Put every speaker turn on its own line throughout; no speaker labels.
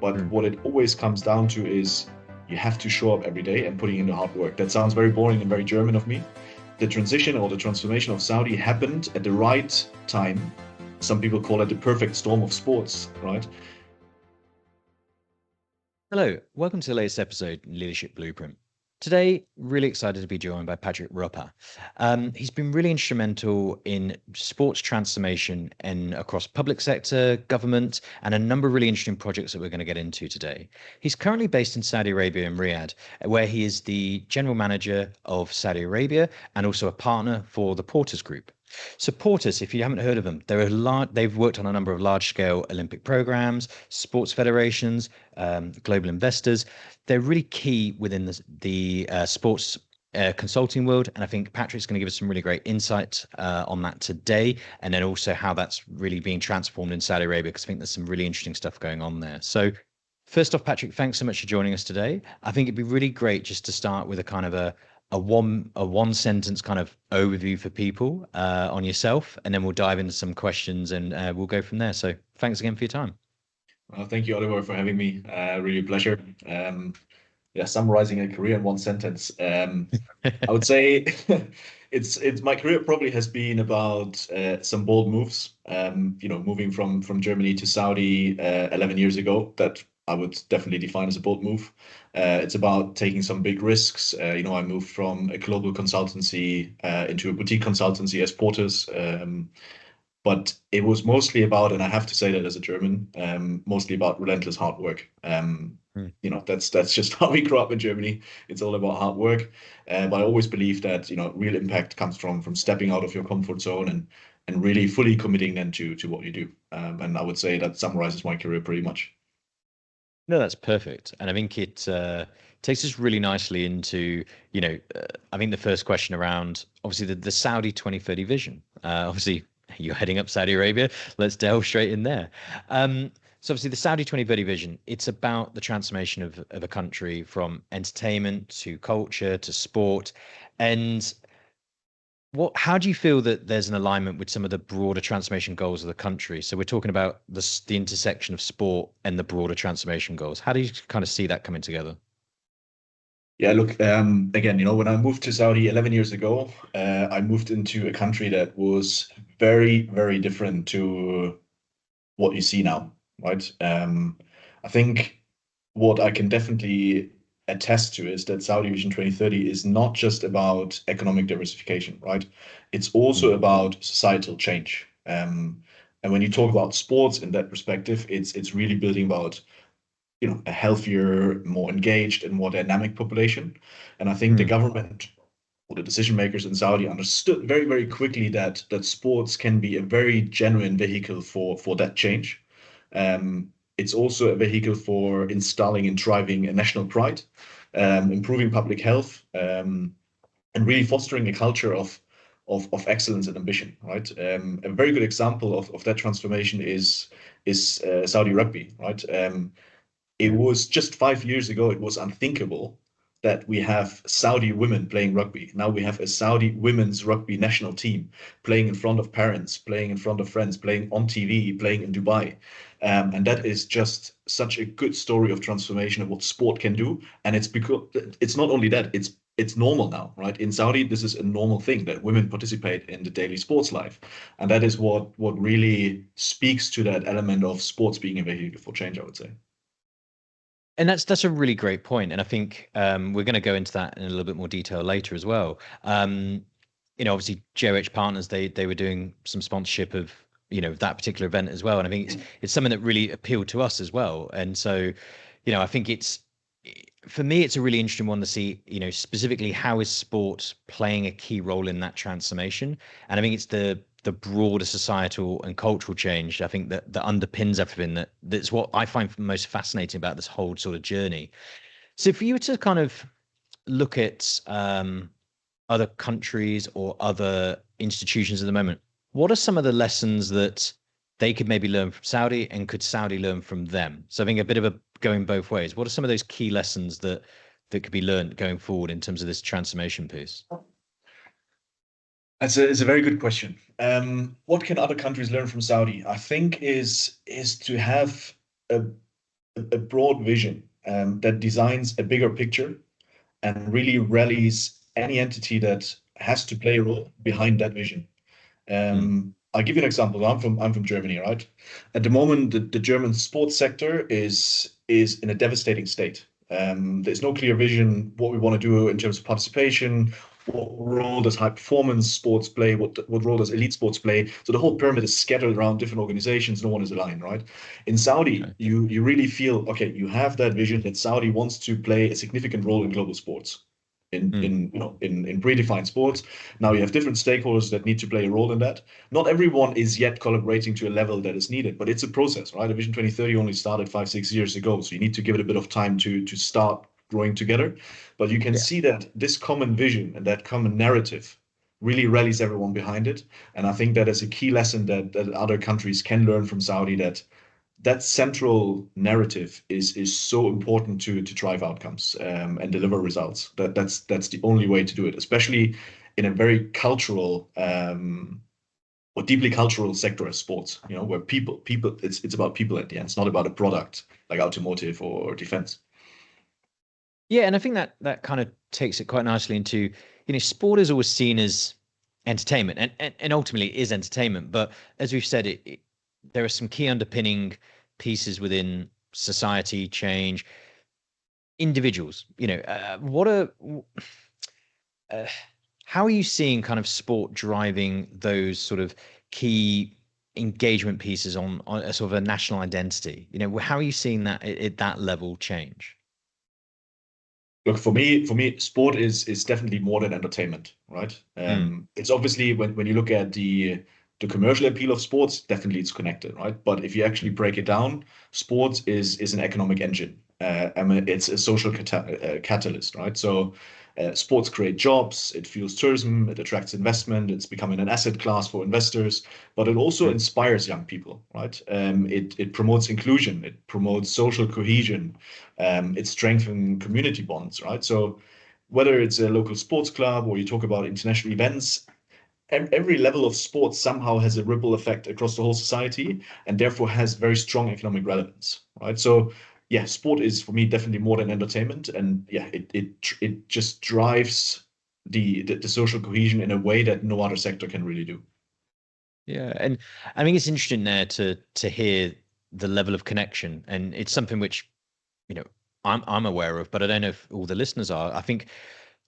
But what it always comes down to is you have to show up every day and putting in the hard work. That sounds very boring and very German of me. The transition or the transformation of Saudi happened at the right time. Some people call it the perfect storm of sports, right?
Hello, welcome to the latest episode in Leadership Blueprint. Today, really excited to be joined by Patrick Raupach. He's been really instrumental in sports transformation and across public sector, government, and a number of really interesting projects that we're going to get into today. He's currently based in Saudi Arabia in Riyadh, where he is the general manager of Saudi Arabia and also a partner for the Portas Group. So Portas, if you haven't heard of them, they've worked on a number of large-scale Olympic programs, sports federations, global investors. They're really key within the sports consulting world, and I think Patrick's going to give us some really great insight on that today, and then also how that's really being transformed in Saudi Arabia, because I think there's some really interesting stuff going on there. So first off, Patrick, thanks so much for joining us today. I think it'd be really great just to start with a kind of a one sentence kind of overview for people on yourself, and then we'll dive into some questions and we'll go from there. So thanks again for your time.
Well, thank you, Oliver, for having me. Really a pleasure. Summarizing a career in one sentence. I would say it's my career probably has been about some bold moves. Moving from Germany to Saudi 11 years ago, that I would definitely define as a bold move. It's about taking some big risks. I moved from a global consultancy into a boutique consultancy as Portas. But it was mostly about, and I have to say that as a German, mostly about relentless hard work. That's just how we grew up in Germany. It's all about hard work. But I always believe that, real impact comes from stepping out of your comfort zone and really fully committing then to what you do. And I would say that summarizes my career pretty much.
No, that's perfect. And I think it takes us really nicely into, I think the first question around, obviously, the Saudi 2030 vision. Obviously, you're heading up Saudi Arabia. Let's delve straight in there. So obviously the Saudi 2030 vision, it's about the transformation of a country from entertainment to culture to sport. And how do you feel that there's an alignment with some of the broader transformation goals of the country? So we're talking about the intersection of sport and the broader transformation goals. How do you kind of see that coming together?
Yeah, look, again, when I moved to Saudi 11 years ago, I moved into a country that was very, very different to what you see now, right? I think what I can definitely attest to is that Saudi Vision 2030 is not just about economic diversification, right? It's also about societal change. And when you talk about sports in that perspective, it's really building about a healthier, more engaged, and more dynamic population. And I think the government or the decision makers in Saudi understood very, very quickly that sports can be a very genuine vehicle for that change. It's also a vehicle for installing and driving a national pride, improving public health, and really fostering a culture of excellence and ambition, right? A very good example of that transformation is Saudi rugby, right? It was just 5 years ago, it was unthinkable that we have Saudi women playing rugby. Now we have a Saudi women's rugby national team playing in front of parents, playing in front of friends, playing on TV, playing in Dubai. And that is just such a good story of transformation of what sport can do. And it's because it's not only that, it's normal now, right? In Saudi, this is a normal thing that women participate in the daily sports life. And that is what really speaks to that element of sports being a vehicle for change, I would say.
And that's a really great point. And I think we're going to go into that in a little bit more detail later as well. Obviously JOH Partners, they were doing some sponsorship of, that particular event as well. And I think it's something that really appealed to us as well. And so, I think for me, it's a really interesting one to see, specifically how is sport playing a key role in that transformation. And I think it's the broader societal and cultural change, I think that underpins everything. That's what I find most fascinating about this whole sort of journey. So if you were to kind of look at other countries or other institutions at the moment, what are some of the lessons that they could maybe learn from Saudi, and could Saudi learn from them? So I think a bit of a going both ways. What are some of those key lessons that could be learned going forward in terms of this transformation piece?
It's a very good question. What can other countries learn from Saudi? I think is to have a a broad vision that designs a bigger picture and really rallies any entity that has to play a role behind that vision.
Mm.
I'll give you an example. I'm from Germany, right? At the moment, the German sports sector is in a devastating state. There's no clear vision what we want to do in terms of participation. What role does high performance sports play? What role does elite sports play? So the whole pyramid is scattered around different organizations. No one is aligned, right? In Saudi,
Okay.
you really feel okay. You have that vision that Saudi wants to play a significant role in global sports,
Mm.
in predefined sports. Now you have different stakeholders that need to play a role in that. Not everyone is yet collaborating to a level that is needed, but it's a process, right? A Vision 2030 only started 5, 6 years ago, so you need to give it a bit of time to start growing together. But you can
Yeah.
see that this common vision and that common narrative really rallies everyone behind it. And I think that is a key lesson that other countries can learn from Saudi, that central narrative is so important to drive outcomes and deliver results. That's the only way to do it, especially in a very cultural or deeply cultural sector as sports. Where people it's about people at the end. It's not about a product like automotive or defense.
Yeah, and I think that kind of takes it quite nicely into, sport is always seen as entertainment, and ultimately it is entertainment. But as we've said, there are some key underpinning pieces within society change, individuals. What are uh, how are you seeing kind of sport driving those sort of key engagement pieces on a sort of a national identity? How are you seeing that at that level change?
Look, for me, sport is definitely more than entertainment, right?
Mm.
It's obviously when you look at the commercial appeal of sports, definitely it's connected, right? But if you actually break it down, sports is an economic engine. It's a social catalyst, right? So sports create jobs, it fuels tourism, it attracts investment, it's becoming an asset class for investors, but it also
Mm.
inspires young people, right? It promotes inclusion, it promotes social cohesion, it strengthens community bonds, right? So whether it's a local sports club or you talk about international events, every level of sports somehow has a ripple effect across the whole society and therefore has very strong economic relevance, right? So yeah, sport is for me definitely more than entertainment, and yeah, it just drives the social cohesion in a way that no other sector can really do.
Yeah, and I think it's interesting there to hear the level of connection, and it's something which you know I'm aware of, but I don't know if all the listeners are. I think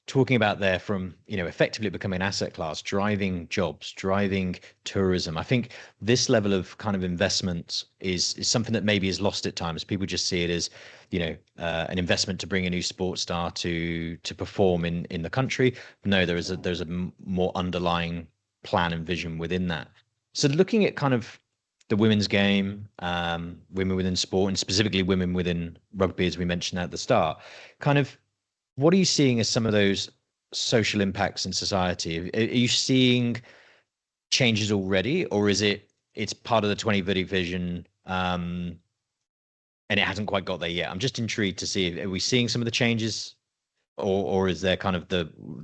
talking about there from effectively becoming an asset class, driving jobs, driving tourism. I think this level of kind of investment is something that maybe is lost at times. People just see it as an investment to bring a new sports star to perform in the country. No, there's a more underlying plan and vision within that. So looking at kind of the women's game, women within sport, and specifically women within rugby, as we mentioned at the start, kind of what are you seeing as some of those social impacts in society? Are you seeing changes already, or is it's part of the 2030 vision, and it hasn't quite got there yet? I'm just intrigued to see, are we seeing some of the changes, or is there kind of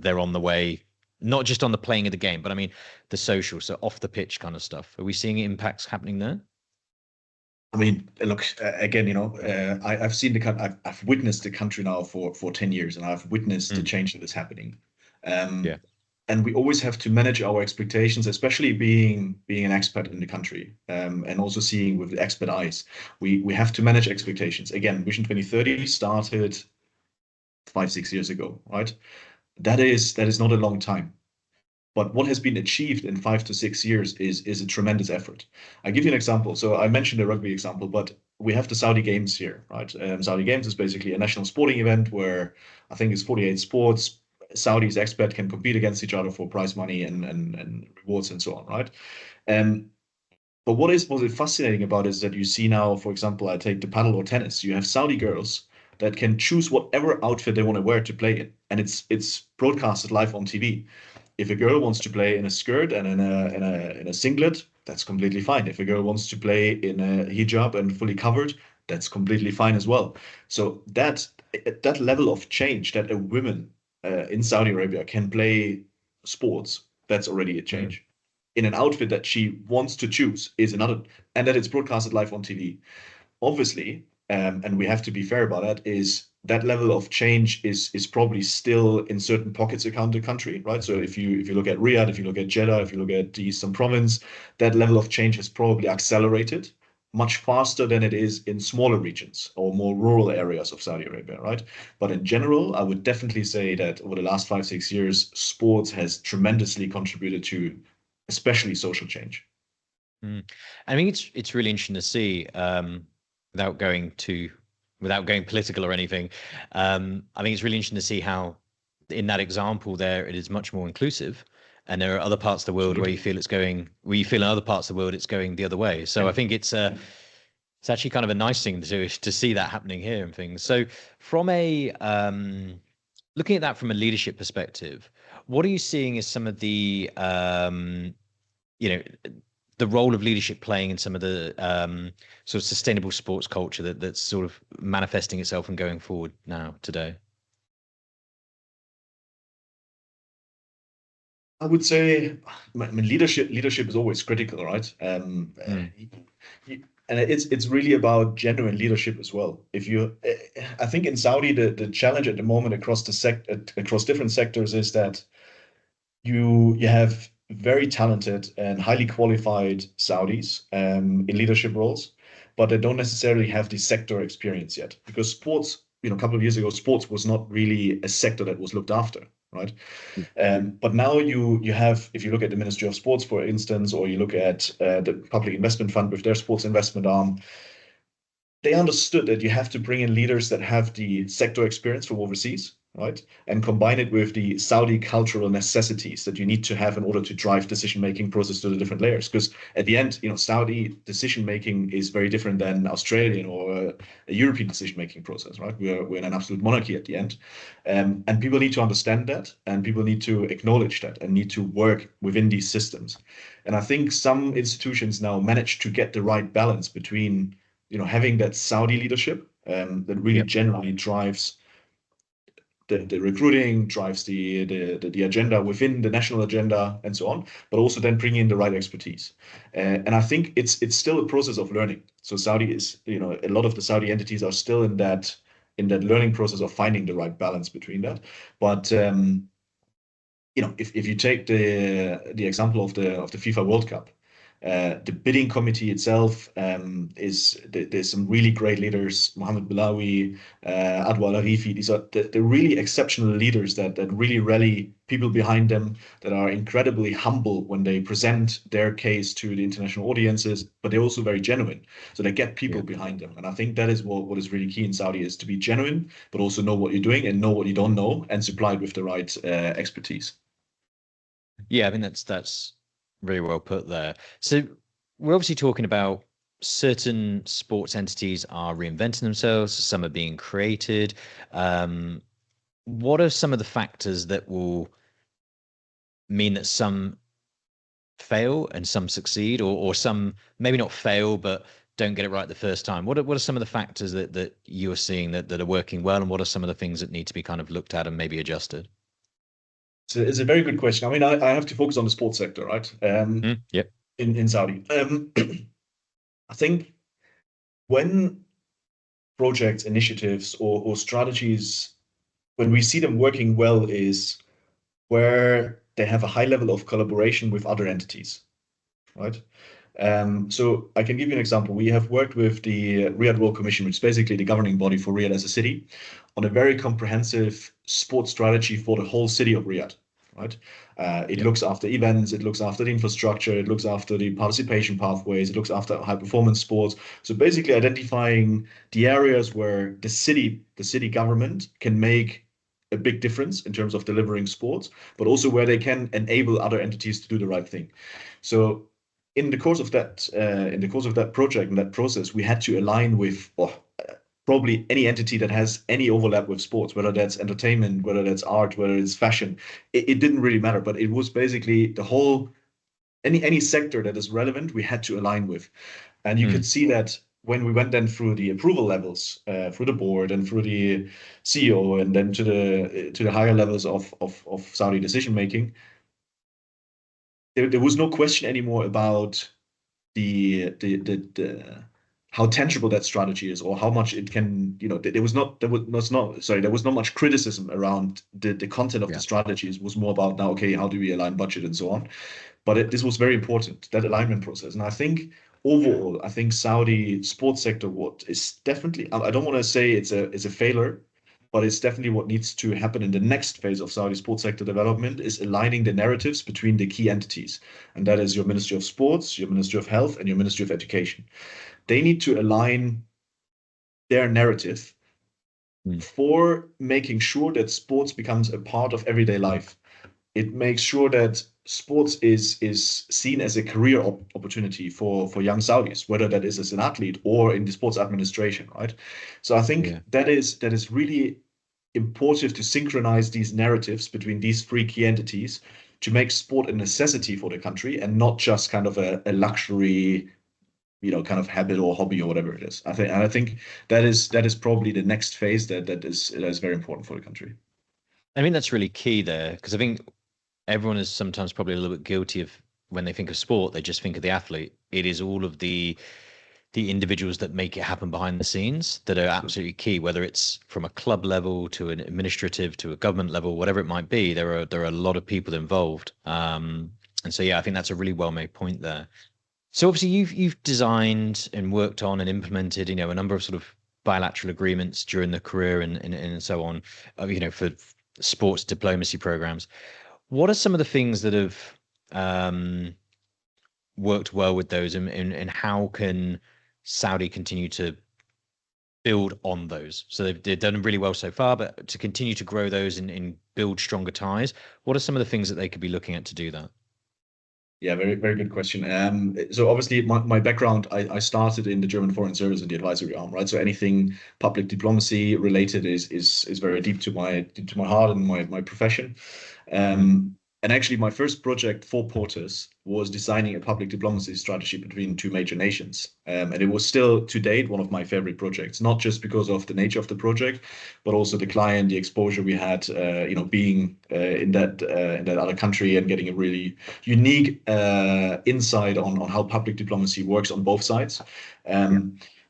they're on the way, not just on the playing of the game, but I mean the social, so off the pitch kind of stuff. Are we seeing impacts happening there?
I mean, look, again, I've seen I've witnessed the country now for 10 years, and I've witnessed the
Mm.
change that is happening.
Yeah.
And we always have to manage our expectations, especially being an expat in the country, and also seeing with the expat eyes. We have to manage expectations. Again, Vision 2030 started 5, 6 years ago, right? That is not a long time. But what has been achieved in 5 to 6 years is a tremendous effort. I give you an example. So I mentioned the rugby example, but we have the Saudi Games here, right? Saudi Games is basically a national sporting event where I think it's 48 sports. Saudis expat can compete against each other for prize money and rewards and so on, right? Um, but what is fascinating about it is that you see now, for example, I take the paddle or tennis. You have Saudi girls that can choose whatever outfit they want to wear to play in, and it's broadcasted live on TV. If a girl wants to play in a skirt and in a singlet, that's completely fine. If a girl wants to play in a hijab and fully covered, that's completely fine as well. So that level of change that a woman in Saudi Arabia can play sports, that's already a
Mm.
change. In an outfit that she wants to choose is another, and that it's broadcasted live on TV. Obviously, and we have to be fair about that, is that level of change is probably still in certain pockets around the country, right? So if you look at Riyadh, if you look at Jeddah, if you look at the Eastern Province, that level of change has probably accelerated much faster than it is in smaller regions or more rural areas of Saudi Arabia, right? But in general, I would definitely say that over the last 5, 6 years, sports has tremendously contributed to especially social change.
Mm. I mean, it's really interesting to see, without going too, without going political or anything. I think it's really interesting to see how, in that example, there it is much more inclusive, and there are other parts of the world where you
Absolutely.
feel it's going, where you feel in other parts of the world it's going the other way. So I
Yeah.
think it's actually kind of a nice thing to see that happening here and things. So from a looking at that from a leadership perspective, what are you seeing as some of the you know the role of leadership playing in some of the sort of sustainable sports culture that's sort of manifesting itself and going forward now today?
I would say, I mean, leadership is always critical, right?
Mm,
And it's really about genuine leadership as well. If you, I think in Saudi, the challenge at the moment across across different sectors is that you have very talented and highly qualified Saudis in leadership roles, but they don't necessarily have the sector experience yet because sports, a couple of years ago, sports was not really a sector that was looked after, right? But now you have, if you look at the Ministry of Sports, for instance, or you look at the Public Investment Fund with their sports investment arm, they understood that you have to bring in leaders that have the sector experience from overseas, right? And combine it with the Saudi cultural necessities that you need to have in order to drive decision-making process to the different layers. Because at the end, Saudi decision-making is very different than Australian or a European decision-making process, right? We're in an absolute monarchy at the end. And people need to understand that, and people need to acknowledge that and need to work within these systems. And I think some institutions now manage to get the right balance between having that Saudi leadership that really
yep.
generally drives the recruiting, drives the agenda within the national agenda and so on, but also then bringing in the right expertise. And I think it's still a process of learning. So Saudi is, a lot of the Saudi entities are still in that learning process of finding the right balance between that. But if you take the example of the FIFA World Cup, the bidding committee itself there's some really great leaders, Mohamed Bilawi, Adwa Larifi. These are the really exceptional leaders that really rally people behind them, that are incredibly humble when they present their case to the international audiences, but they're also very genuine. So they get people
Yeah.
behind them. And I think that is what is really key in Saudi, is to be genuine, but also know what you're doing and know what you don't know and supply it with the right expertise.
Yeah, I mean that's very well put there. So we're obviously talking about certain sports entities are reinventing themselves, some are being created. What are some of the factors that will mean that some fail and some succeed, or some maybe not fail but don't get it right the first time? What are some of the factors that you're seeing that are working well, and what are some of the things that need to be kind of looked at and maybe adjusted?
So it's a very good question. I mean, I have to focus on the sports sector, right?
Mm, yep.
In Saudi. I think when projects, initiatives, or strategies, when we see them working well, is where they have a high level of collaboration with other entities, right? So I can give you an example. We have worked with the Riyadh World Commission, which is basically the governing body for Riyadh as a city, on a very comprehensive sports strategy for the whole city of Riyadh, right? It
Yep.
looks after events, it looks after the infrastructure, it looks after the participation pathways, it looks after high performance sports. So basically identifying the areas where the city government can make a big difference in terms of delivering sports, but also where they can enable other entities to do the right thing. So in the course of that project and that process, we had to align with probably any entity that has any overlap with sports, whether that's entertainment, whether that's art, whether it's fashion. It didn't really matter, but it was basically the whole any sector that is relevant, we had to align with. And you could
Mm,
see that when we went then through the approval levels, through the board and through the CEO, and then to the higher levels of Saudi decision making, there was no question anymore about the how tangible that strategy is, or how much it can, there was not sorry, there was not much criticism around the content of the
Yeah.
strategies. It was more about now, okay, how do we align budget and so on. But this was very important, that alignment process. And I think overall, I think Saudi sports sector what is definitely, I don't want to say it's a failure, but it's definitely what needs to happen in the next phase of Saudi sports sector development is aligning the narratives between the key entities. And that is your Ministry of Sports, your Ministry of Health, and your Ministry of Education. They need to align their narrative
Mm.
for making sure that sports becomes a part of everyday life. It makes sure that sports is seen as a career opportunity for young Saudis, whether that is as an athlete or in the sports administration, right? So I
Yeah.
think that is really important to synchronize these narratives between these three key entities to make sport a necessity for the country and not just kind of a luxury, kind of habit or hobby or whatever it is. I think that is probably the next phase that is very important for the country.
I mean, that's really key there, because I think everyone is sometimes probably a little bit guilty of when they think of sport, they just think of the athlete. It is all of the individuals that make it happen behind the scenes that are absolutely key, whether it's from a club level to an administrative to a government level, whatever it might be. There are a lot of people involved. And so yeah, I think that's a really well made point there. So obviously you've designed and worked on and implemented, a number of sort of bilateral agreements during the career and so on, for sports diplomacy programs. What are some of the things that have um, worked well with those, and how can Saudi continue to build on those? So they've done really well so far, but to continue to grow those and build stronger ties, what are some of the things that they could be looking at to do that?
Yeah, very, very good question. So obviously my background, I started in the German Foreign Service and the advisory arm, right? So anything public diplomacy related is very deep to my heart and my profession.
Mm.
And actually, my first project for Portas was designing a public diplomacy strategy between two major nations. And it was still, to date, one of my favorite projects, not just because of the nature of the project, but also the client, the exposure we had, being in that other country and getting a really unique insight on how public diplomacy works on both sides.
Yeah.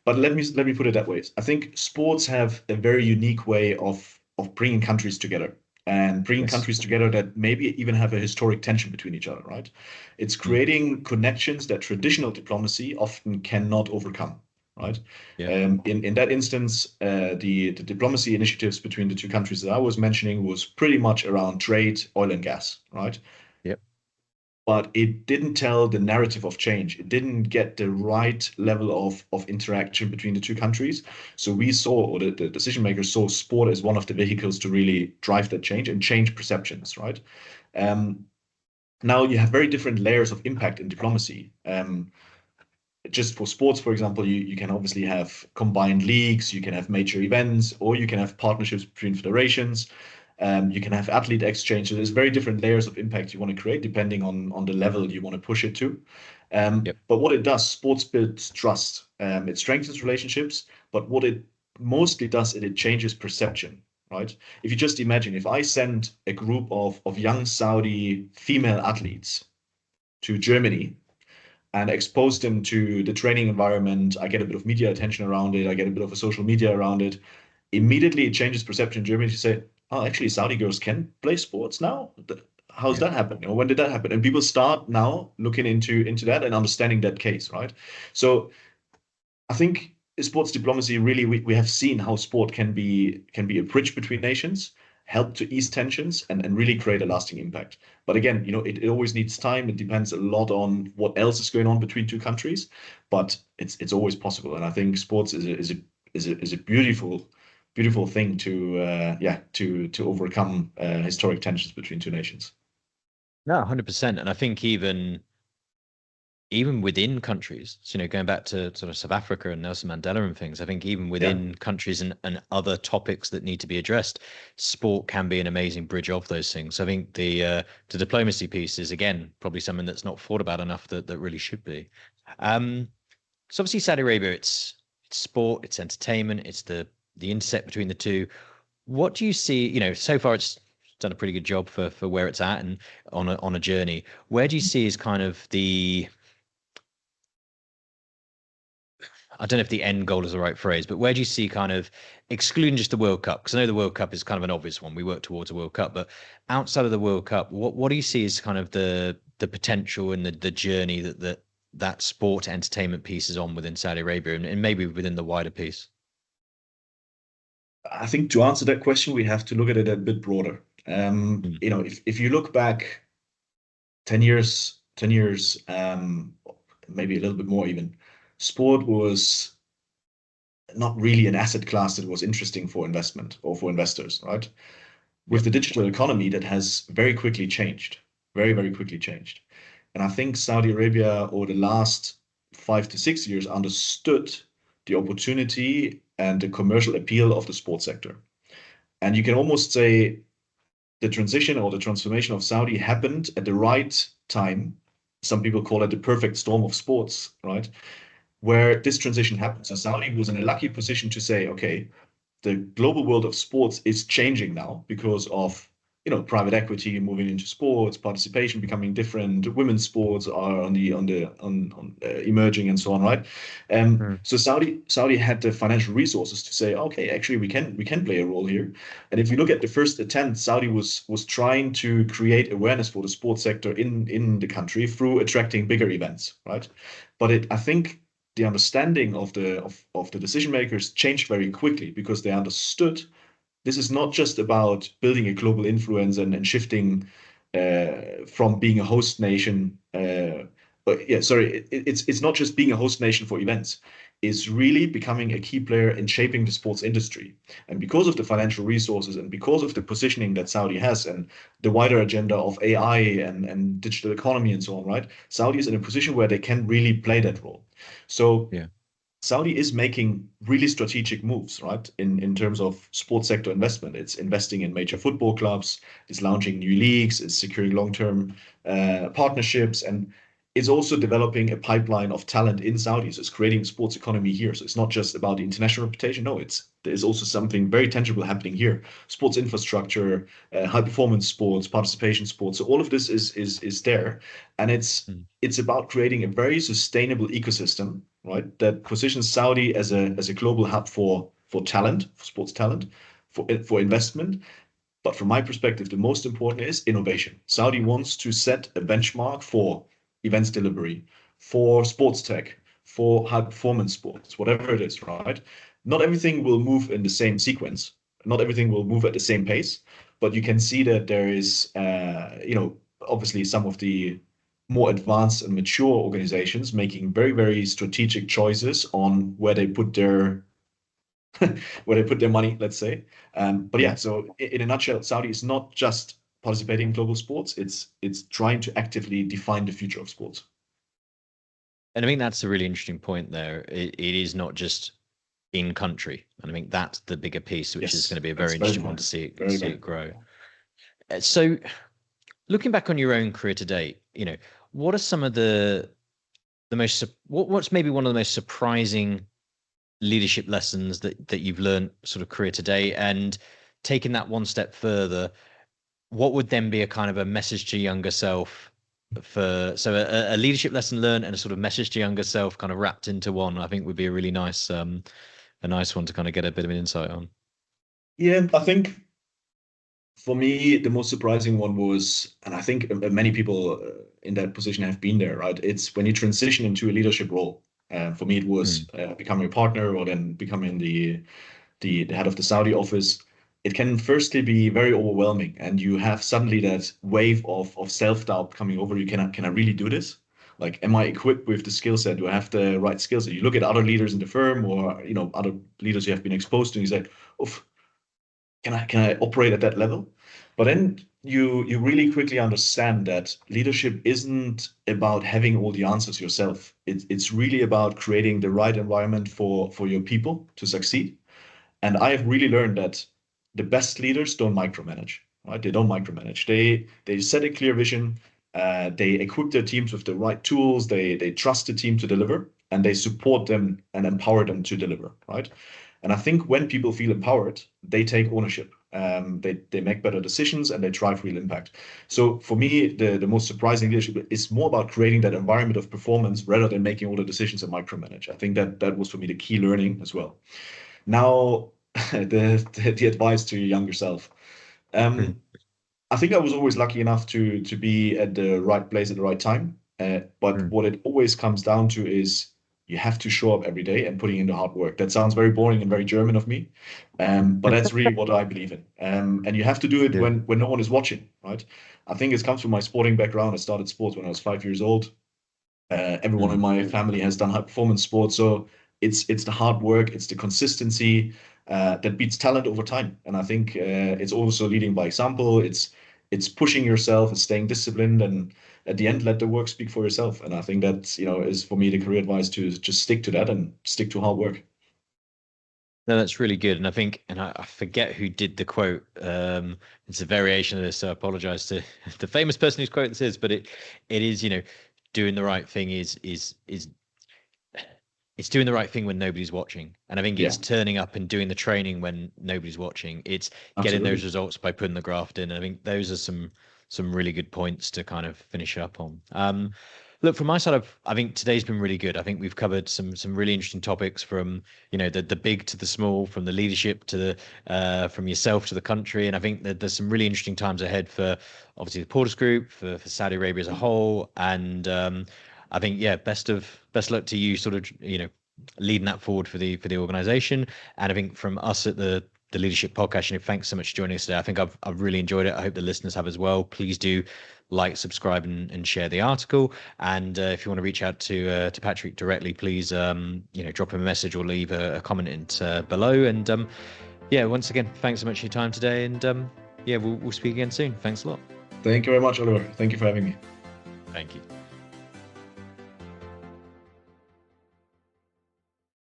But let me put it that way. I think sports have a very unique way of bringing countries together and bringing
Yes.
countries together that maybe even have a historic tension between each other, right? It's
Mm.
creating connections that traditional diplomacy often cannot overcome, right?
Yeah.
In that instance, the diplomacy initiatives between the two countries that I was mentioning was pretty much around trade, oil and gas, right?
Yep.
But it didn't tell the narrative of change. It didn't get the right level of interaction between the two countries. So we saw, or the decision makers saw sport as one of the vehicles to really drive that change and change perceptions, right? Um, Now you have very different layers of impact in diplomacy. Just for sports, for example, you can obviously have combined leagues, you can have major events, or you can have partnerships between federations. You can have athlete exchange. So there's very different layers of impact you want to create depending on the level you want to push it to.
Yep.
But what it does, sports builds trust. It strengthens relationships, but what it mostly does, it changes perception, right? If you just imagine, if I send a group of young Saudi female athletes to Germany and expose them to the training environment, I get a bit of media attention around it, I get a bit of a social media around it, immediately it changes perception in Germany to say, oh, actually, Saudi girls can play sports now. How's
Yeah.
that happen? When did that happen? And people start now looking into that and understanding that case, right? So I think sports diplomacy really we have seen how sport can be a bridge between nations, help to ease tensions and really create a lasting impact. But again, it always needs time. It depends a lot on what else is going on between two countries, but it's always possible. And I think sports is a beautiful thing to overcome historic tensions between two nations.
No, 100%. And I think even within countries, so, going back to sort of South Africa and Nelson Mandela and things, I think even
Yeah.
within countries and other topics that need to be addressed, sport can be an amazing bridge of those things. So I think the diplomacy piece is, again, probably something that's not thought about enough that really should be. Um, so obviously Saudi Arabia, it's sport, it's entertainment, it's the interset between the two. What do you see? So far it's done a pretty good job for where it's at and on a journey. Where do you see is kind of I don't know if the end goal is the right phrase, but where do you see kind of excluding just the World Cup? Because I know the World Cup is kind of an obvious one. We work towards a World Cup, but outside of the World Cup, what do you see as kind of the potential and the journey that sport entertainment piece is on within Saudi Arabia and maybe within the wider piece?
I think to answer that question, we have to look at it a bit broader.
Mm.
If you look back 10 years, 10 years, maybe a little bit more even, sport was not really an asset class that was interesting for investment or for investors, right? With
Yep.
the digital economy, that has very quickly changed, very, very quickly changed. And I think Saudi Arabia over the last 5 to 6 years understood the opportunity and the commercial appeal of the sports sector. And you can almost say the transition or the transformation of Saudi happened at the right time. Some people call it the perfect storm of sports, right? Where this transition happened. So Saudi was in a lucky position to say, okay, the global world of sports is changing now because of private equity moving into sports, participation becoming different. Women's sports are on emerging and so on, right?
Mm.
So Saudi had the financial resources to say, okay, actually we can play a role here. And if you look at the first attempt, Saudi was trying to create awareness for the sports sector in the country through attracting bigger events, right? But I think the understanding of the decision makers changed very quickly because they understood this is not just about building a global influence and shifting from being a host nation. But yeah, sorry, it's not just being a host nation for events. It's really becoming a key player in shaping the sports industry. And because of the financial resources and because of the positioning that Saudi has and the wider agenda of AI and digital economy and so on, right? Saudi is in a position where they can really play that role. So
Yeah.
Saudi is making really strategic moves, right? In terms of sports sector investment. It's investing in major football clubs, it's launching new leagues, it's securing long-term partnerships, and it's also developing a pipeline of talent in Saudi. So it's creating a sports economy here. So it's not just about the international reputation. No, there's also something very tangible happening here. Sports infrastructure, high performance sports, participation sports. So all of this is there, and it's
Mm.
it's about creating a very sustainable ecosystem, right? That positions Saudi as a global hub for talent, for sports talent, for investment. But from my perspective, the most important is innovation. Saudi wants to set a benchmark for events delivery, for sports tech, for high performance sports, whatever it is, right? Not everything will move in the same sequence. Not everything will move at the same pace, but you can see that there is, obviously some of the more advanced and mature organizations making very, very strategic choices on where they put their money, let's say. But
Yeah.
yeah, so in a nutshell, Saudi is not just participating in global sports, it's trying to actively define the future of sports.
And I think that's a really interesting point there. It is not just in country. And I think that's the bigger piece, which is going to
Yes,
be a
that's
very
very
interesting one to
important. Very,
see
very
it grow.
important.
So looking back on your own career to date, what are some of the most what's maybe one of the most surprising leadership lessons that you've learned sort of career to date? And taking that one step further, what would then be a kind of a message to younger self for so a leadership lesson learned and a sort of message to younger self kind of wrapped into one, I think would be a really nice a nice one to kind of get a bit of an insight on.
Yeah, I think for me, the most surprising one was, and I think many people in that position have been there, right? It's when you transition into a leadership role. For me, it was
Mm.
becoming a partner or then becoming the head of the Saudi office. It can firstly be very overwhelming, and you have suddenly that wave of self-doubt coming over you. Can I really do this? Like, am I equipped with the skill set? Do I have the right skill set? You look at other leaders in the firm or other leaders you have been exposed to, and you say, "Oof, can I operate at that level?" But then you really quickly understand that leadership isn't about having all the answers yourself. It's really about creating the right environment for your people to succeed. And I've really learned that the best leaders don't micromanage, right? They don't micromanage. They set a clear vision. They equip their teams with the right tools. They trust the team to deliver, and they support them and empower them to deliver, right? And I think when people feel empowered, they take ownership. They make better decisions and they drive real impact. So for me, the most surprising leadership is more about creating that environment of performance rather than making all the decisions and micromanage. I think that was for me the key learning as well. Now, the advice to your younger self.
Mm,
I think I was always lucky enough to be at the right place at the right time. But
mm.
what it always comes down to is you have to show up every day and putting in the hard work. That sounds very boring and very German of me, but that's really what I believe in. And you have to do it
Yeah.
when no one is watching, right? I think it comes from my sporting background. I started sports when I was 5 years old. Everyone in
Mm.
my family has done high performance sports, so it's the hard work, it's the consistency that beats talent over time. And I think it's also leading by example. It's pushing yourself, it's staying disciplined, and at the end, let the work speak for yourself. And I think that is for me the career advice to just stick to that and stick to hard work.
No, that's really good. And I think, and I forget who did the quote. It's a variation of this, so I apologize to the famous person whose quote this is, but it is, doing the right thing is it's doing the right thing when nobody's watching. And I think
Yeah,
it's turning up and doing the training when nobody's watching. It's getting those
absolutely.
results by putting the graft in. I think those are some really good points to kind of finish up on. Look, from my side, I think today's been really good. I think we've covered some really interesting topics from the big to the small, from the leadership to the from yourself to the country, and I think that there's some really interesting times ahead for obviously the Portas Group, for Saudi Arabia as a whole, and I think best luck to you, sort of leading that forward for the organization. And I think from us at the Leadership Podcast, thanks so much for joining us today. I think I've really enjoyed it. I hope the listeners have as well. Please do like, subscribe, and share the article. And if you want to reach out to Patrick directly, please drop him a message or leave a comment below. And once again, thanks so much for your time today. And we'll speak again soon. Thanks a lot.
Thank you very much, Oliver. Thank you for having me.
Thank you.